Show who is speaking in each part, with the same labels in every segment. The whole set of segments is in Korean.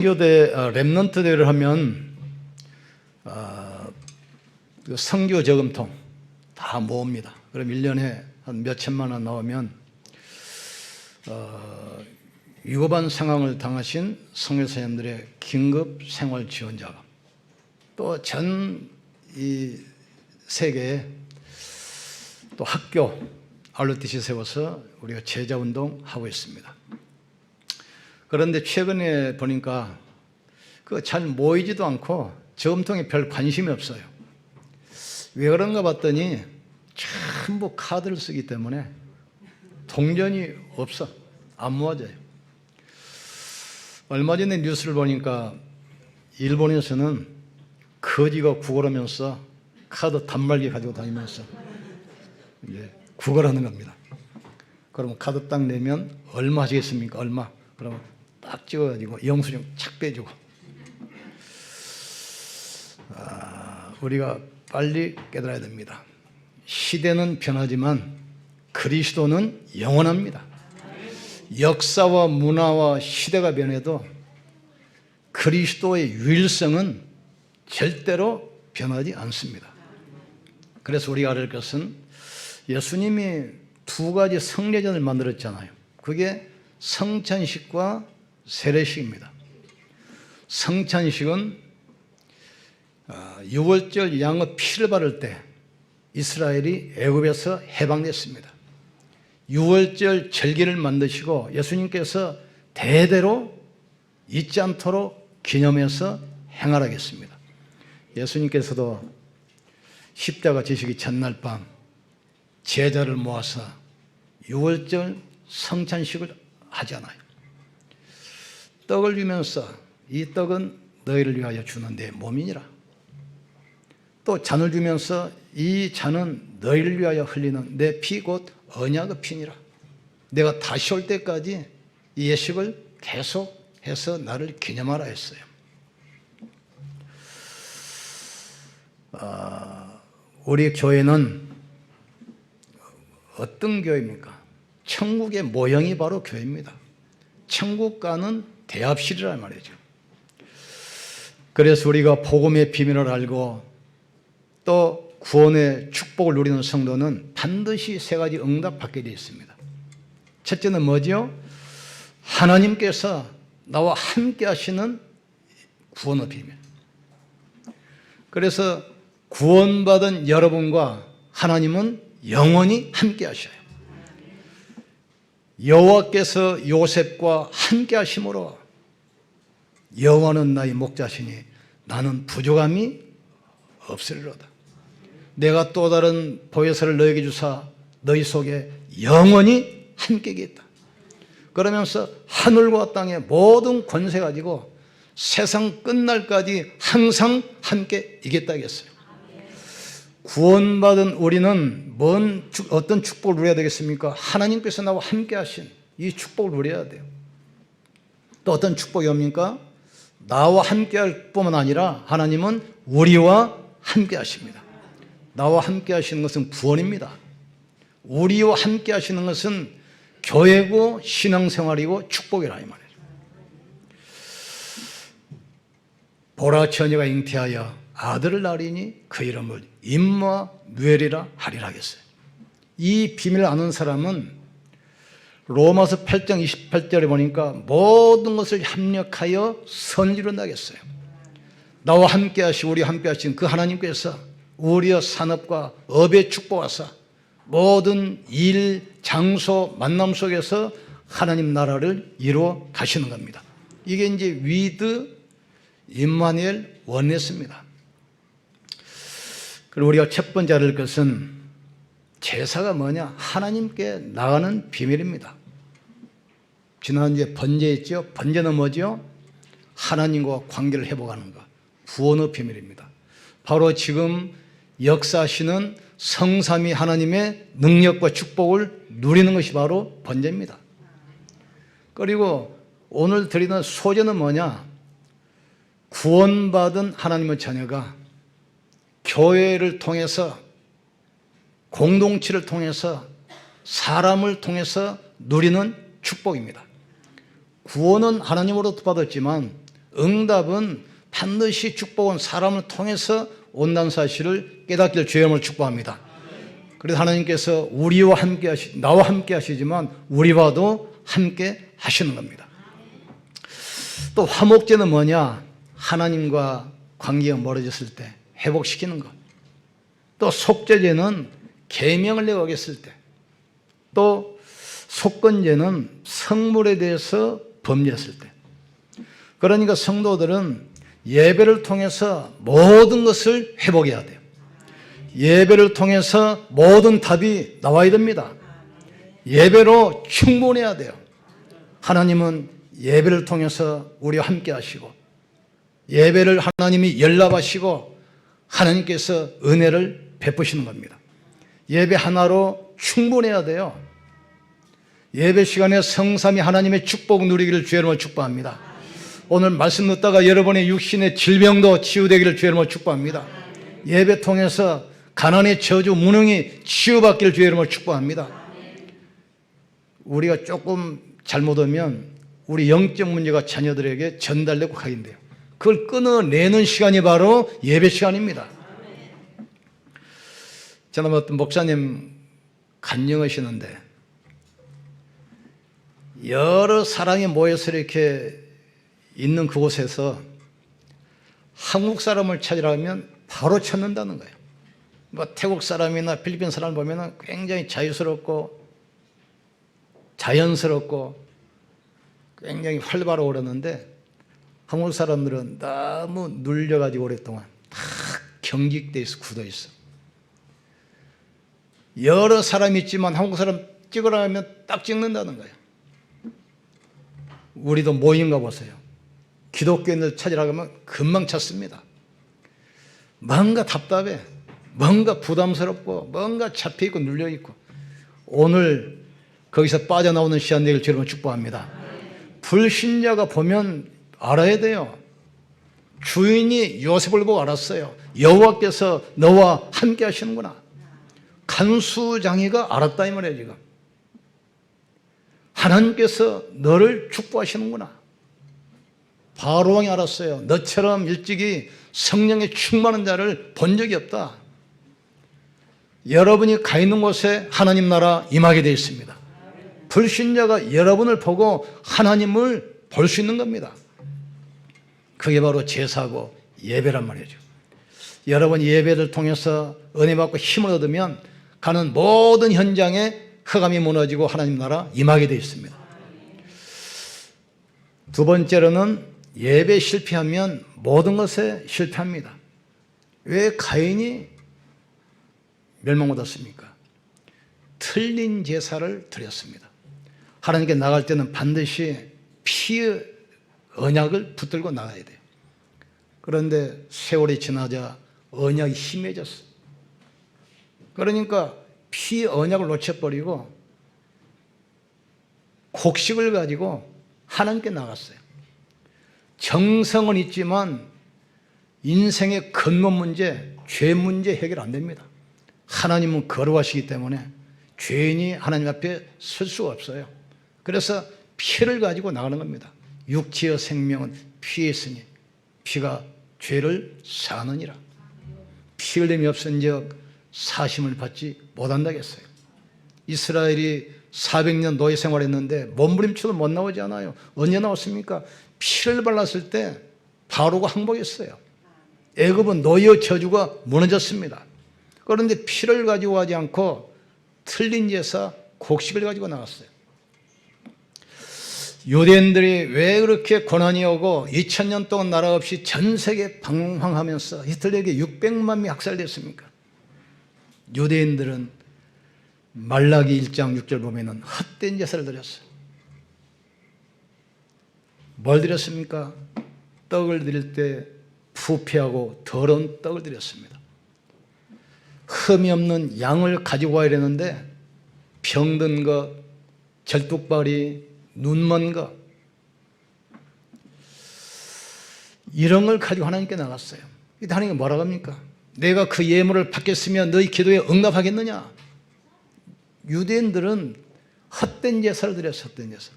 Speaker 1: 선교대 렘넌트 대회를 하면 그 선교 저금통 다 모읍니다. 그럼 1년에 한 몇천만 원 나오면 위급한 상황을 당하신 선교사님들의 긴급 생활 지원 자금, 또 전 이 세계에 또 학교 ROTC 세워서 우리가 제자 운동 하고 있습니다. 그런데 최근에 보니까 그 잘 모이지도 않고 저금통에 별 관심이 없어요. 왜 그런가 봤더니 전부 카드를 쓰기 때문에 동전이 없어. 안 모아져요. 얼마 전에 뉴스를 보니까 일본에서는 거지가 구걸하면서 카드 단말기 가지고 다니면서 이제 구걸하는 겁니다. 그러면 카드 딱 내면 얼마 하시겠습니까? 얼마? 그러면 딱 찍어가지고 영수증 착 빼주고. 우리가 빨리 깨달아야 됩니다. 시대는 변하지만 그리스도는 영원합니다. 역사와 문화와 시대가 변해도 그리스도의 유일성은 절대로 변하지 않습니다. 그래서 우리가 알 것은 예수님이 두 가지 성례전을 만들었잖아요. 그게 성찬식과 세례식입니다. 성찬식은 6월절 양의 피를 바를 때 이스라엘이 애굽에서 해방됐습니다. 6월절 절기를 만드시고 예수님께서 대대로 잊지 않도록 기념해서 행하라겠습니다. 예수님께서도 십자가 지시기 전날 밤 제자를 모아서 6월절 성찬식을 하잖아요. 떡을 주면서 이 떡은 너희를 위하여 주는 내 몸이니라. 또 잔을 주면서 이 잔은 너희를 위하여 흘리는 내 피 곧 언약의 피니라. 내가 다시 올 때까지 이 예식을 계속해서 나를 기념하라 했어요. 우리 교회는 어떤 교회입니까? 천국의 모형이 바로 교회입니다. 천국 가는 대합실이란 말이죠. 그래서 우리가 복음의 비밀을 알고 또 구원의 축복을 누리는 성도는 반드시 세 가지 응답받게 되어 있습니다. 첫째는 뭐죠? 하나님께서 나와 함께 하시는 구원의 비밀. 그래서 구원받은 여러분과 하나님은 영원히 함께 하셔요. 여호와께서 요셉과 함께 하심으로 여호와는 나의 목자시니 나는 부족함이 없으리로다. 내가 또 다른 보혜사를 너에게 주사 너희 속에 영원히 함께 있다. 그러면서 하늘과 땅의 모든 권세 가지고 세상 끝날까지 항상 함께 이겠다 했어요. 구원받은 우리는 어떤 축복을 누려야 되겠습니까? 하나님께서 나와 함께 하신 이 축복을 누려야 돼요. 또 어떤 축복이 옵니까? 나와 함께 할 뿐만 아니라 하나님은 우리와 함께 하십니다. 나와 함께 하시는 것은 구원입니다. 우리와 함께 하시는 것은 교회고 신앙생활이고 축복이라 이 말이에요. 보라 처녀가 잉태하여 아들을 낳으리니 그 이름을 임마누엘이라 하리라 하겠어요. 이 비밀을 아는 사람은 로마서 8장 28절에 보니까 모든 것을 협력하여 선을 이룬다겠어요. 나와 함께 하시고 우리와 함께 하신 그 하나님께서 우리의 산업과 업에 축복하사 모든 일, 장소, 만남 속에서 하나님 나라를 이루어 가시는 겁니다. 이게 이제 위드 임마누엘 원네스입니다. 그리고 우리가 첫 번째 알 것은 제사가 뭐냐? 하나님께 나가는 비밀입니다. 지난주에 번제했죠? 번제는 뭐죠? 하나님과 관계를 회복하는 것. 구원의 비밀입니다. 바로 지금 역사하시는 성삼위 하나님의 능력과 축복을 누리는 것이 바로 번제입니다. 그리고 오늘 드리는 소제는 뭐냐? 구원받은 하나님의 자녀가 교회를 통해서 공동체를 통해서 사람을 통해서 누리는 축복입니다. 구원은 하나님으로부터 받았지만 응답은 반드시 축복은 사람을 통해서 온다는 사실을 깨닫기를 주의 이름으로 축복합니다. 그래서 하나님께서 우리와 함께 나와 함께 하시지만 우리와도 함께 하시는 겁니다. 또 화목제는 뭐냐? 하나님과 관계가 멀어졌을 때 회복시키는 것. 또 속죄제는 계명을 내가 어겼을 때. 또 속건제는 성물에 대해서 범죄했을 때. 그러니까 성도들은 예배를 통해서 모든 것을 회복해야 돼요. 예배를 통해서 모든 답이 나와야 됩니다. 예배로 충분해야 돼요. 하나님은 예배를 통해서 우리와 함께 하시고 예배를 하나님이 연락하시고 하나님께서 은혜를 베푸시는 겁니다. 예배 하나로 충분해야 돼요. 예배 시간에 성삼위 하나님의 축복 누리기를 주의 이름으로 축복합니다. 오늘 말씀 듣다가 여러분의 육신의 질병도 치유되기를 주의 이름으로 축복합니다. 예배 통해서 가난의 저주, 무능이 치유받기를 주의 이름으로 축복합니다. 우리가 조금 잘못하면 우리 영적 문제가 자녀들에게 전달되고 가긴돼요. 그걸 끊어내는 시간이 바로 예배 시간입니다. 저는 어떤 목사님 간증하시는데 여러 사람이 모여서 이렇게 있는 그곳에서 한국 사람을 찾으라면 바로 찾는다는 거예요. 뭐 태국 사람이나 필리핀 사람을 보면 굉장히 자유스럽고 자연스럽고 굉장히 활발하고 그러는데 한국 사람들은 너무 눌려가지고 오랫동안 다 경직돼 있어, 굳어 있어. 여러 사람이 있지만 한국 사람 찍으라 하면 딱 찍는다는 거예요. 우리도 모인가 보세요. 기독교인들 찾으라고 하면 금방 찾습니다. 뭔가 답답해. 뭔가 부담스럽고 뭔가 잡혀있고 눌려있고. 오늘 거기서 빠져나오는 시간 되길 주님으로 축복합니다. 불신자가 보면 알아야 돼요. 주인이 요셉을 보고 알았어요. 여호와께서 너와 함께 하시는구나. 간수장이가 알았다 이 말이에요. 지금 하나님께서 너를 축복하시는구나. 바로왕이 알았어요. 너처럼 일찍이 성령에 충만한 자를 본 적이 없다. 여러분이 가 있는 곳에 하나님 나라 임하게 되어 있습니다. 불신자가 여러분을 보고 하나님을 볼 수 있는 겁니다. 그게 바로 제사고 예배란 말이죠. 여러분 예배를 통해서 은혜 받고 힘을 얻으면 가는 모든 현장에 흑암이 무너지고 하나님 나라 임하게 되어 있습니다. 두 번째로는 예배 실패하면 모든 것에 실패합니다. 왜 가인이 멸망 얻었습니까? 틀린 제사를 드렸습니다. 하나님께 나갈 때는 반드시 피의 언약을 붙들고 나가야 돼요. 그런데 세월이 지나자 언약이 희미해졌어요. 그러니까 피의 언약을 놓쳐버리고 곡식을 가지고 하나님께 나갔어요. 정성은 있지만 인생의 근본 문제, 죄 문제 해결 안 됩니다. 하나님은 거룩하시기 때문에 죄인이 하나님 앞에 설 수가 없어요. 그래서 피를 가지고 나가는 겁니다. 육체의 생명은 피에 있으니 피가 죄를 사하느니라. 피 흘림이 없은즉 사심을 받지 못한다겠어요. 이스라엘이 400년 노예 생활했는데 몸부림쳐도 못 나오지 않아요. 언제 나왔습니까? 피를 발랐을 때 바로가 항복했어요. 애굽은 노예의 저주가 무너졌습니다. 그런데 피를 가지고 가지 않고 틀린 제사 곡식을 가지고 나갔어요. 유대인들이 왜 그렇게 고난이 오고 2000년 동안 나라 없이 전 세계 방황하면서 히틀러에게 600만 명이 학살됐습니까? 유대인들은 말라기 1장 6절 보면은 헛된 제사를 드렸어요. 뭘 드렸습니까? 떡을 드릴 때 부패하고 더러운 떡을 드렸습니다. 흠이 없는 양을 가지고 와야 되는데 병든 것, 절뚝발이, 눈먼 것 이런 걸 가지고 하나님께 나갔어요. 하나님이 뭐라고 합니까? 내가 그 예물을 받겠으면 너희 기도에 응답하겠느냐? 유대인들은 헛된 제사를 드렸어요. 헛된 제사.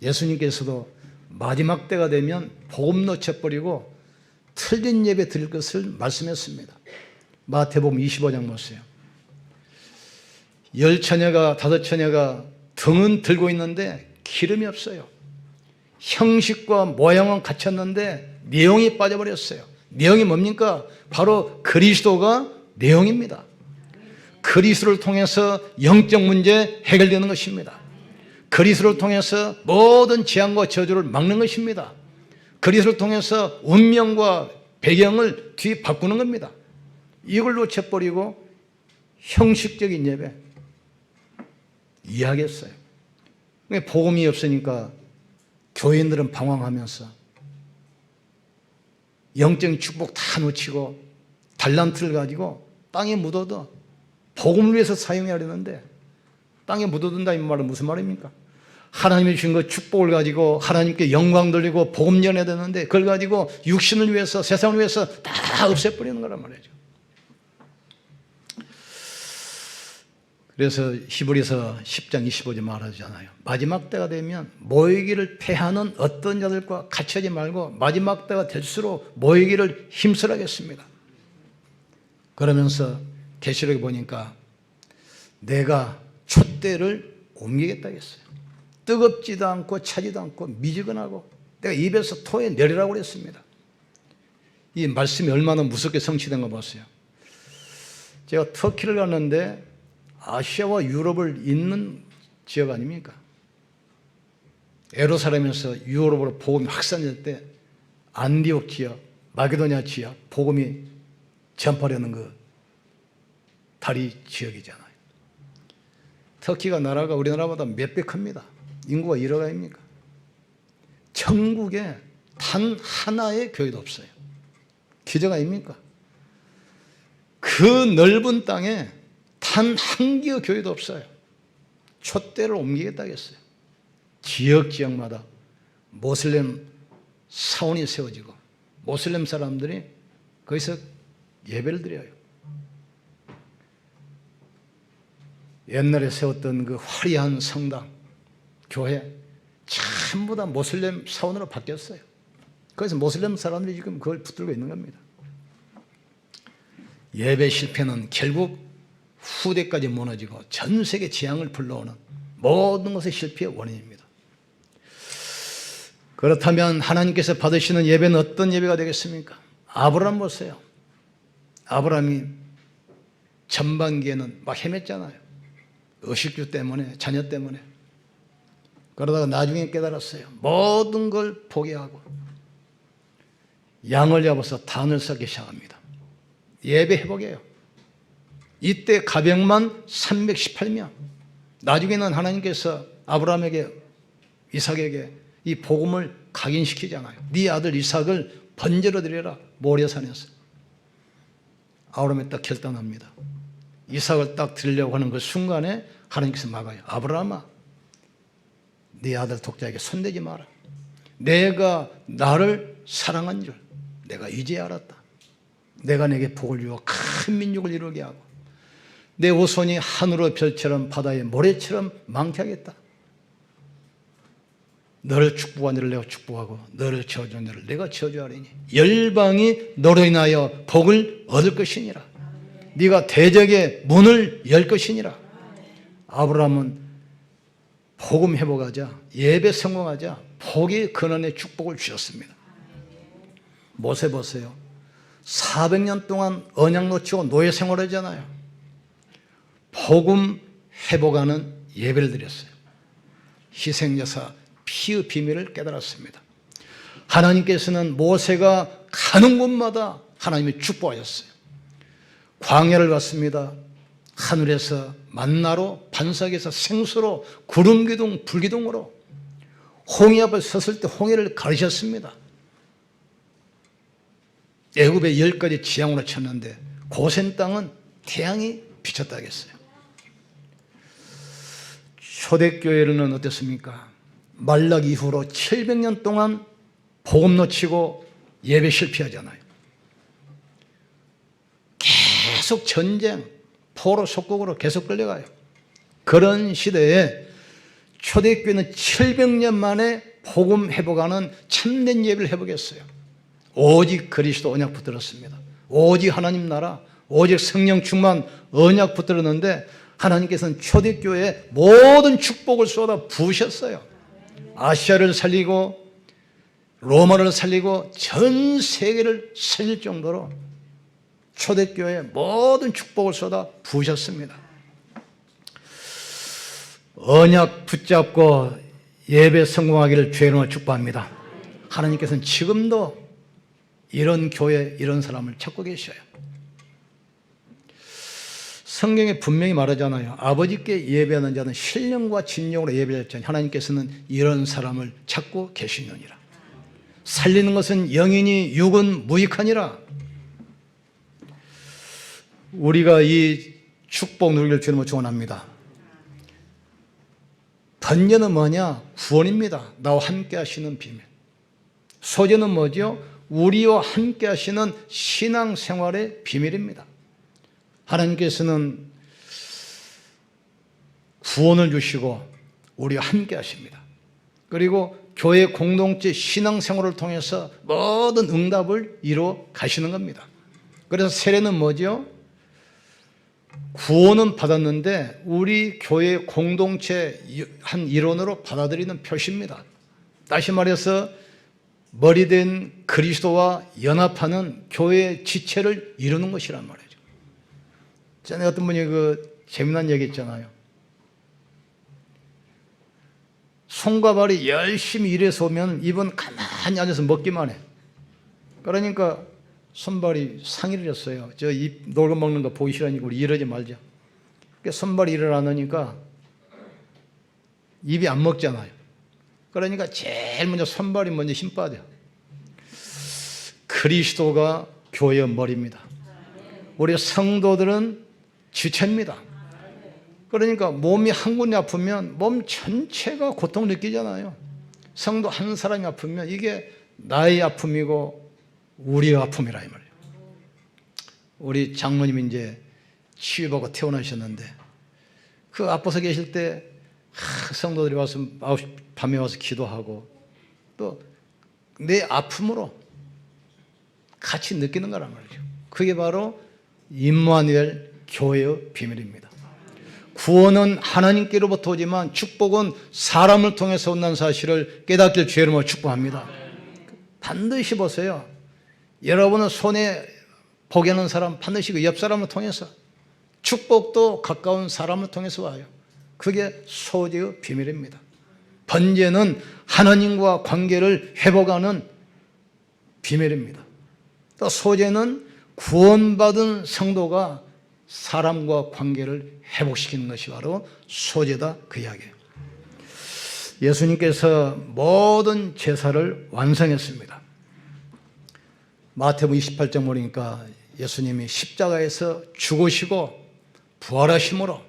Speaker 1: 예수님께서도 마지막 때가 되면 복음 놓쳐버리고 틀린 예배 드릴 것을 말씀했습니다. 마태복음 25장 보세요. 10처녀가 5처녀가 등은 들고 있는데 기름이 없어요. 형식과 모양은 갖췄는데 내용이 빠져버렸어요. 내용이 뭡니까? 바로 그리스도가 내용입니다. 그리스도를 통해서 영적 문제 해결되는 것입니다. 그리스도를 통해서 모든 재앙과 저주를 막는 것입니다. 그리스도를 통해서 운명과 배경을 뒤바꾸는 겁니다. 이걸 놓쳐버리고 형식적인 예배 이해하겠어요. 복음이 없으니까 교인들은 방황하면서 영적인 축복 다 놓치고 달란트를 가지고 땅에 묻어도 복음을 위해서 사용해야 되는데 땅에 묻어둔다 이 말은 무슨 말입니까? 하나님이 주신 그 축복을 가지고 하나님께 영광 돌리고 복음 전해야 되는데 그걸 가지고 육신을 위해서 세상을 위해서 다 없애버리는 거란 말이죠. 그래서 히브리서 10장 25절 말하잖아요. 마지막 때가 되면 모이기를 패하는 어떤 자들과 같이 하지 말고 마지막 때가 될수록 모이기를 힘쓰라겠습니다. 그러면서 계시록에 보니까 내가 촛대를 옮기겠다 했어요. 뜨겁지도 않고 차지도 않고 미지근하고 내가 입에서 토해 내리라고 그랬습니다. 이 말씀이 얼마나 무섭게 성취된 거 보세요. 제가 터키를 갔는데 아시아와 유럽을 잇는 지역 아닙니까? 예루살렘에서 유럽으로 복음이 확산될 때 안디옥 지역, 마게도냐 지역 복음이 전파되는 그 다리 지역이잖아요. 터키가 나라가 우리나라보다 몇 배 큽니다. 인구가 1억 아닙니까? 전국에 단 하나의 교회도 없어요. 기적 아닙니까? 그 넓은 땅에 단 한 개의 교회도 없어요. 촛대를 옮기겠다 했어요. 지역마다 모슬렘 사원이 세워지고 모슬렘 사람들이 거기서 예배를 드려요. 옛날에 세웠던 그 화려한 성당, 교회 전부 다 모슬렘 사원으로 바뀌었어요. 그래서 모슬렘 사람들이 지금 그걸 붙들고 있는 겁니다. 예배 실패는 결국 후대까지 무너지고 전 세계 재앙을 불러오는 모든 것의 실패의 원인입니다. 그렇다면 하나님께서 받으시는 예배는 어떤 예배가 되겠습니까? 아브라함 보세요. 아브라함이 전반기에는 막 헤맸잖아요. 의식주 때문에, 자녀 때문에. 그러다가 나중에 깨달았어요. 모든 걸 포기하고 양을 잡아서 단을 쌓기 시작합니다. 예배 회복이에요. 이때 가병만 318명. 나중에는 하나님께서 아브라함에게, 이삭에게 이 복음을 각인시키잖아요. 네 아들 이삭을 번제로 드려라. 모리아산에서. 아브라함이 딱 결단합니다. 이삭을 딱 드리려고 하는 그 순간에 하나님께서 막아요. 아브라함아, 네 아들 독자에게 손대지 마라. 내가 나를 사랑한 줄 내가 이제 알았다. 내가 내게 복을 주어 큰 민족을 이루게 하고 내 후손이 하늘의 별처럼 바다의 모래처럼 많게 하겠다. 너를 축복한 너를 내가 축복하고 너를 저주한 너를 내가 저주하리니 열방이 너로 인하여 복을 얻을 것이니라. 네가 대적의 문을 열 것이니라. 아브라함은 복음 회복하자, 예배 성공하자 복의 근원의 축복을 주셨습니다. 모세 보세요. 400년 동안 언약 놓치고 노예 생활하잖아요. 복음 회복하는 예배를 드렸어요. 희생제사 피의 비밀을 깨달았습니다. 하나님께서는 모세가 가는 곳마다 하나님이 축복하셨어요. 광야를 갔습니다. 하늘에서 만나로, 반석에서 생수로, 구름기둥, 불기둥으로 홍해 앞에 섰을 때 홍해를 가르셨습니다. 애굽의 10가지 지향으로 쳤는데 고센 땅은 태양이 비쳤다 하겠어요. 초대교회는 어땠습니까? 말라기 이후로 700년 동안 복음 놓치고 예배 실패하잖아요. 계속 전쟁, 포로 속국으로 계속 끌려가요. 그런 시대에 초대교회는 700년 만에 복음 회복하는 참된 예배를 해보겠어요. 오직 그리스도 언약 붙들었습니다. 오직 하나님 나라, 오직 성령 충만 언약 붙들었는데 하나님께서는 초대교회에 모든 축복을 쏟아 부으셨어요. 아시아를 살리고 로마를 살리고 전 세계를 살릴 정도로 초대교회에 모든 축복을 쏟아 부으셨습니다. 언약 붙잡고 예배 성공하기를 주의 이름으로 축복합니다. 하나님께서는 지금도 이런 교회, 이런 사람을 찾고 계셔요. 성경에 분명히 말하잖아요. 아버지께 예배하는 자는 신령과 진정으로 예배했잖아요. 하나님께서는 이런 사람을 찾고 계시느니라. 살리는 것은 영이니 육은 무익하니라. 우리가 이 축복 누리기를 주님으로 축원합니다. 번제는 뭐냐? 구원입니다. 나와 함께 하시는 비밀. 소제는 뭐죠? 우리와 함께 하시는 신앙생활의 비밀입니다. 하나님께서는 구원을 주시고 우리와 함께 하십니다. 그리고 교회 공동체 신앙생활을 통해서 모든 응답을 이루어 가시는 겁니다. 그래서 세례는 뭐죠? 구원은 받았는데 우리 교회 공동체 한 일원으로 받아들이는 표시입니다. 다시 말해서 머리된 그리스도와 연합하는 교회의 지체를 이루는 것이란 말이죠. 전에 어떤 분이 그 재미난 얘기 있잖아요. 손과 발이 열심히 일해서 오면 입은 가만히 앉아서 먹기만 해. 그러니까 손발이 상의를 했어요. 저 입 놀고 먹는 거 보기 싫으니까 우리 이러지 말자. 그러니까 손발이 일을 안 하니까 입이 안 먹잖아요. 그러니까 제일 먼저 손발이 먼저 힘 빠져요. 그리스도가 교회의 머리입니다. 우리 성도들은 지체입니다. 그러니까 몸이 한 군데 아프면 몸 전체가 고통을 느끼잖아요. 성도 한 사람이 아프면 이게 나의 아픔이고 우리의 아픔이라 이 말이에요. 우리 장모님이 이제 치유받고 태어나셨는데 그 아파서 계실 때 성도들이 와서 밤에 와서 기도하고 또 내 아픔으로 같이 느끼는 거란 말이죠. 그게 바로 임마누엘 교회의 비밀입니다. 구원은 하나님께로부터 오지만 축복은 사람을 통해서 온다는 사실을 깨닫길 주의 이름으로 축복합니다. 반드시 보세요. 여러분은 손에 복이 하는 사람 반드시 그 옆 사람을 통해서 축복도 가까운 사람을 통해서 와요. 그게 소재의 비밀입니다. 번제는 하나님과 관계를 회복하는 비밀입니다. 또 소제는 구원받은 성도가 사람과 관계를 회복시키는 것이 바로 소제다 그 이야기예요. 예수님께서 모든 제사를 완성했습니다. 마태복음 28장 보니까 예수님이 십자가에서 죽으시고 부활하심으로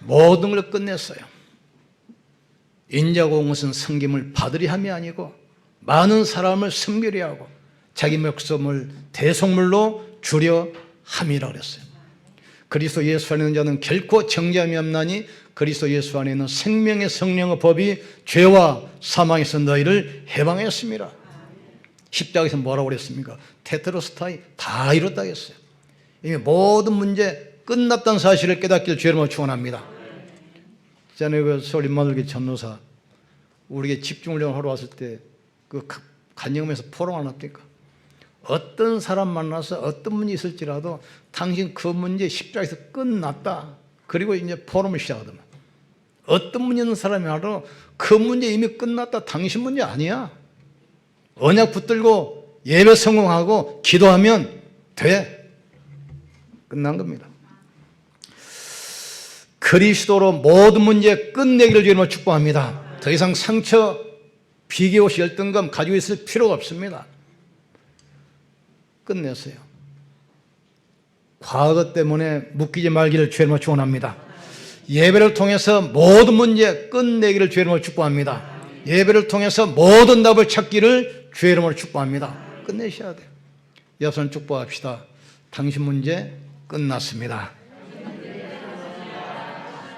Speaker 1: 모든 걸 끝냈어요. 인자가 온 것은 섬김을 받으리 함이 아니고 많은 사람을 섬기려 하고 자기 목숨을 대속물로 주려 함이라 그랬어요. 그리스도 예수 안에 있는 자는 결코 정죄함이 없나니 그리스도 예수 안에 있는 생명의 성령의 법이 죄와 사망에서 너희를 해방했습니다. 십자가에서 뭐라고 그랬습니까? 테텔레스타이 다 이뤘다 했어요. 이게 모든 문제 끝났다는 사실을 깨닫기를 주의 이름으로 축원합니다. 전에 그 서울 임마누엘 전도사 우리에게 집중훈련을 하러 왔을 때 그 간영에서 포럼 안 합니까? 어떤 사람 만나서 어떤 문제 있을지라도 당신 그 문제 십자가에서 끝났다. 그리고 이제 포럼을 시작하더만. 어떤 문제 있는 사람이 알아? 그 문제 이미 끝났다. 당신 문제 아니야. 언약 붙들고 예배 성공하고 기도하면 돼. 끝난 겁니다. 그리스도로 모든 문제 끝내기를 주님으로 축복합니다. 더 이상 상처, 비교시 열등감 가지고 있을 필요가 없습니다. 끝냈어요. 과거 때문에 묶이지 말기를 주님으로 축원합니다. 예배를 통해서 모든 문제 끝내기를 주의 이름으로 축복합니다. 예배를 통해서 모든 답을 찾기를 주의 이름으로 축복합니다. 끝내셔야 돼요. 여러분 축복합시다. 당신 문제 끝났습니다.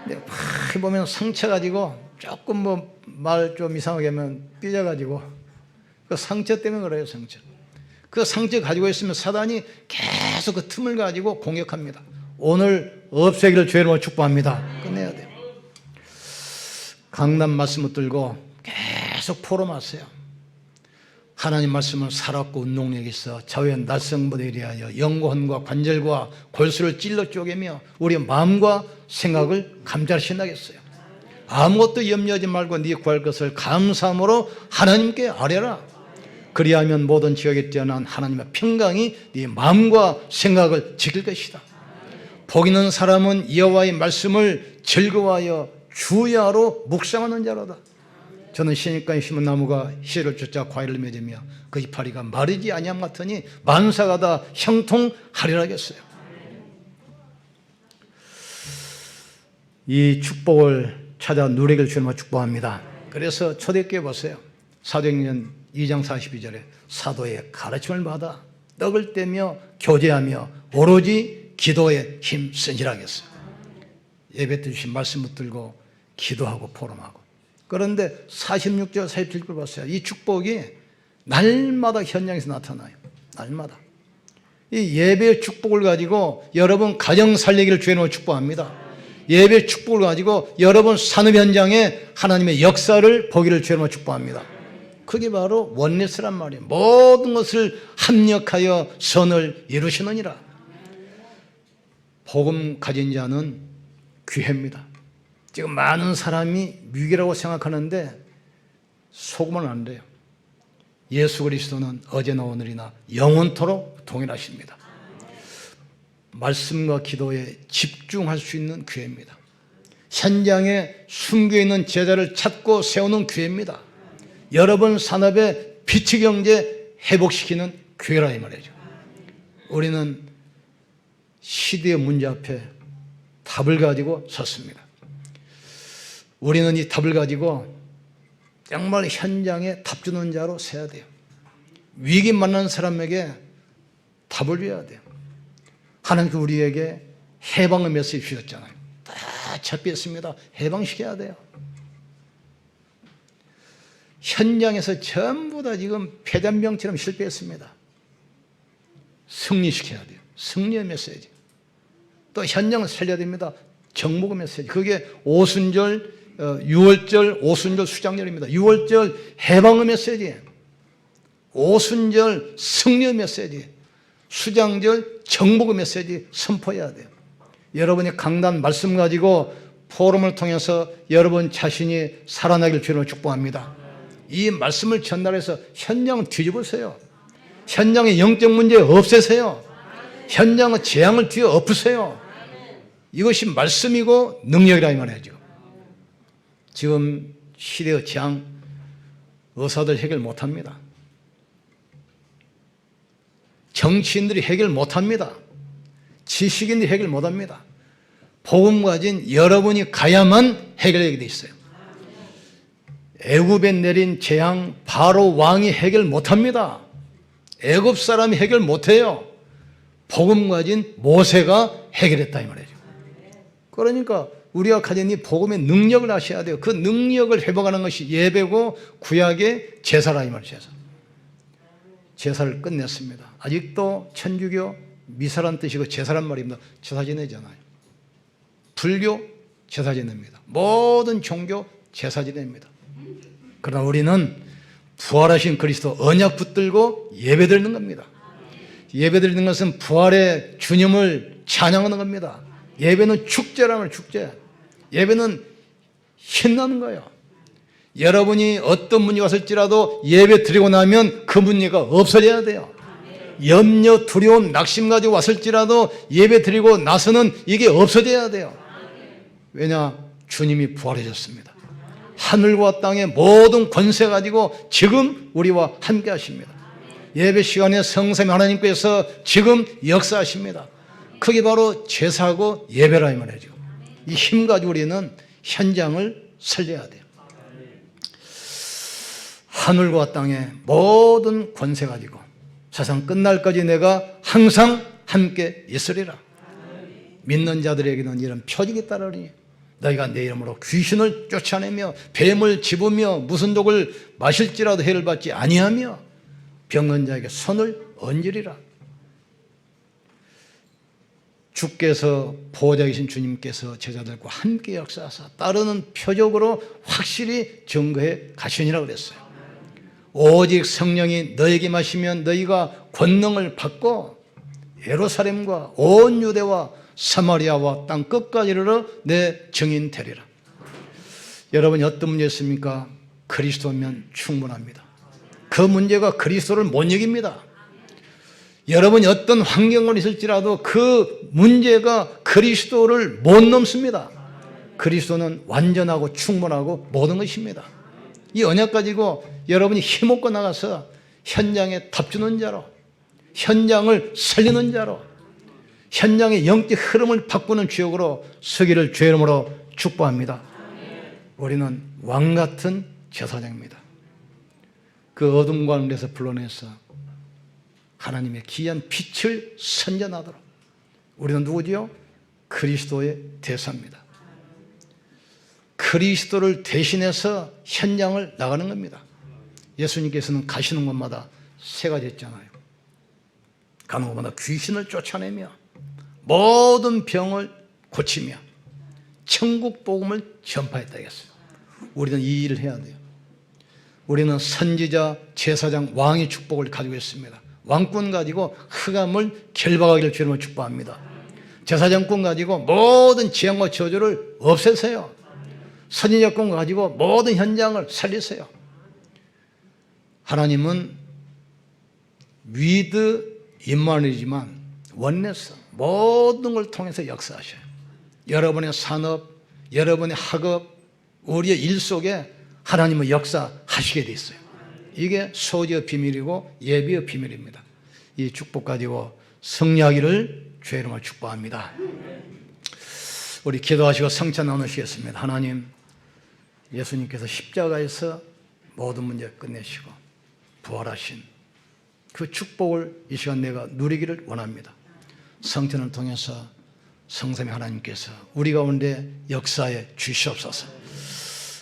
Speaker 1: 막 보면 상처 가지고 조금 뭐 말 좀 이상하게 하면 삐져가지고 그 상처 때문에 그래요. 상처. 그 상처 가지고 있으면 사단이 계속 그 틈을 가지고 공격합니다. 오늘 없애기를 주의 이름으로 축복합니다. 끝내야 돼요. 강단 말씀을 들고 계속 포럼하세요. 하나님 말씀은 살았고 운동력이 있어 좌우의 날성부대에 대하여 영혼과 관절과 골수를 찔러 쪼개며 우리의 마음과 생각을 감찰하신다겠어요. 아무것도 염려하지 말고 네 구할 것을 감사함으로 하나님께 아뢰라. 그리하면 모든 지역에 뛰어난 하나님의 평강이 네 마음과 생각을 지킬 것이다. 복 있는 사람은 여호와의 말씀을 즐거워하여 주야로 묵상하는 자로다. 저는 시니까에 심은 나무가 씨를 쫓아 과일을 맺으며 그 이파리가 마르지 아니함 같으니 만사가 다 형통하리라 하겠어요. 이 축복을 찾아 누리기를 주님으로 축복합니다. 그래서 초대교회 보세요. 사도행전 2장 42절에 사도의 가르침을 받아 떡을 떼며 교제하며 오로지 기도에 힘쓰니라 하겠어요. 예배 때 주신 말씀 붙들고 기도하고 포럼하고. 그런데 46절 47절 봤어요. 이 축복이 날마다 현장에서 나타나요. 날마다. 이 예배의 축복을 가지고 여러분 가정 살리기를 주님으로 축복합니다. 예배의 축복을 가지고 여러분 산업 현장에 하나님의 역사를 보기를 주님으로 축복합니다. 그게 바로 원리스란 말이에요. 모든 것을 합력하여 선을 이루시느니라. 복음 가진 자는 귀해입니다. 지금 많은 사람이 위기라고 생각하는데 속으면 안 돼요. 예수 그리스도는 어제나 오늘이나 영원토록 동일하십니다. 말씀과 기도에 집중할 수 있는 기회입니다. 현장에 숨겨있는 제자를 찾고 세우는 기회입니다. 여러분 산업의 피치 경제 회복시키는 기회라 이 말이죠. 우리는 시대의 문제 앞에 답을 가지고 섰습니다. 우리는 이 답을 가지고 정말 현장에 답 주는 자로 서야 돼요. 위기 만난 사람에게 답을 줘야 돼요. 하나님께 우리에게 해방의 메시지 주셨잖아요. 다 잡혔습니다. 해방시켜야 돼요. 현장에서 전부 다 지금 폐잔병처럼 실패했습니다. 승리시켜야 돼요. 승리의 메시지. 또 현장을 살려야 됩니다. 정복의 메시지. 그게 오순절, 6월절, 오순절 수장절입니다. 6월절 해방의 메시지. 오순절 승리의 메시지. 수장절 정복의 메시지 선포해야 돼요. 여러분이 강단 말씀 가지고 포럼을 통해서 여러분 자신이 살아나길 주로 축복합니다. 이 말씀을 전달해서 현장을 뒤집으세요. 현장의 영적 문제 없애세요. 현장의 재앙을 뒤에 엎으세요. 이것이 말씀이고 능력이라 이 말이죠. 지금 시대의 재앙 의사들 해결 못합니다. 정치인들이 해결 못합니다. 지식인들이 해결 못합니다. 복음 가진 여러분이 가야만 해결되게 돼 있어요. 애굽에 내린 재앙 바로 왕이 해결 못합니다. 애굽 사람이 해결 못해요. 복음 가진 모세가 해결했다 이 말이죠. 그러니까 우리가 가진 이 복음의 능력을 아셔야 돼요. 그 능력을 회복하는 것이 예배고 구약의 제사라 이 말이죠. 제사를 끝냈습니다. 아직도 천주교 미사란 뜻이고 제사란 말입니다. 제사 지내잖아요. 불교 제사 지냅니다. 모든 종교 제사 지냅니다. 그러나 우리는 부활하신 그리스도 언약 붙들고 예배드리는 겁니다. 예배드리는 것은 부활의 주님을 찬양하는 겁니다. 예배는 축제라면 축제. 예배는 신나는 거예요. 여러분이 어떤 문제가 왔을지라도 예배 드리고 나면 그 문제가 없어져야 돼요. 염려, 두려움, 낙심 가지고 왔을지라도 예배 드리고 나서는 이게 없어져야 돼요. 왜냐? 주님이 부활하셨습니다. 하늘과 땅의 모든 권세 가지고 지금 우리와 함께 하십니다. 예배 시간에 성삼위 하나님께서 지금 역사하십니다. 그게 바로 제사고 예배라 이 말이죠. 이 힘 가지고 우리는 현장을 살려야 돼요. 하늘과 땅의 모든 권세 가지고 세상 끝날까지 내가 항상 함께 있으리라. 믿는 자들에게는 이런 표징이 따르니 너희가 내 이름으로 귀신을 쫓아내며 뱀을 집으며 무슨 독을 마실지라도 해를 받지 아니하며 병든 자에게 손을 얹으리라. 주께서 보호자 계신 주님께서 제자들과 함께 역사하사 따르는 표적으로 확실히 증거해 가시니라 그랬어요. 오직 성령이 너에게 마시면 너희가 권능을 받고 예루살렘과 온 유대와 사마리아와 땅 끝까지 이르러 내 증인 되리라. 여러분이 어떤 문제 있습니까? 그리스도면 충분합니다. 그 문제가 그리스도를 못 이깁니다. 여러분이 어떤 환경을 있을지라도 그 문제가 그리스도를 못 넘습니다. 그리스도는 완전하고 충분하고 모든 것입니다. 이 언약 가지고 여러분이 힘없고 나가서 현장에 답주는 자로, 현장을 살리는 자로, 현장의 영적 흐름을 바꾸는 주역으로 서기를 주의 이름으로 축복합니다. 우리는 왕같은 제사장입니다. 그 어둠 가운데서 불러내서 하나님의 귀한 빛을 선전하도록 우리는 누구지요? 그리스도의 대사입니다. 그리스도를 대신해서 현장을 나가는 겁니다. 예수님께서는 가시는 곳마다 세 가지 했잖아요. 가는 곳마다 귀신을 쫓아내며 모든 병을 고치며 천국 복음을 전파했다 했어요. 우리는 이 일을 해야 돼요. 우리는 선지자, 제사장, 왕의 축복을 가지고 있습니다. 왕권 가지고 흑암을 결박하기를 주님을 축복합니다. 제사장권 가지고 모든 재앙과 저주를 없애세요. 선지자권 가지고 모든 현장을 살리세요. 하나님은 위드 임마누엘이지만 원내서 모든 걸 통해서 역사하셔요. 여러분의 산업, 여러분의 학업, 우리의 일 속에 하나님은 역사하시게 돼 있어요. 이게 소지의 비밀이고 예비의 비밀입니다. 이 축복 가지고 승리하기를 주의 이름으로 축복합니다. 우리 기도하시고 성찬 나누시겠습니다. 하나님, 예수님께서 십자가에서 모든 문제 끝내시고 부활하신 그 축복을 이 시간 내가 누리기를 원합니다. 성찬을 통해서 성삼위 하나님께서 우리 가운데 역사에 주시옵소서.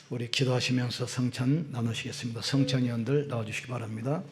Speaker 1: 우리 기도하시면서 성찬 나누시겠습니다. 성찬위원들 나와주시기 바랍니다.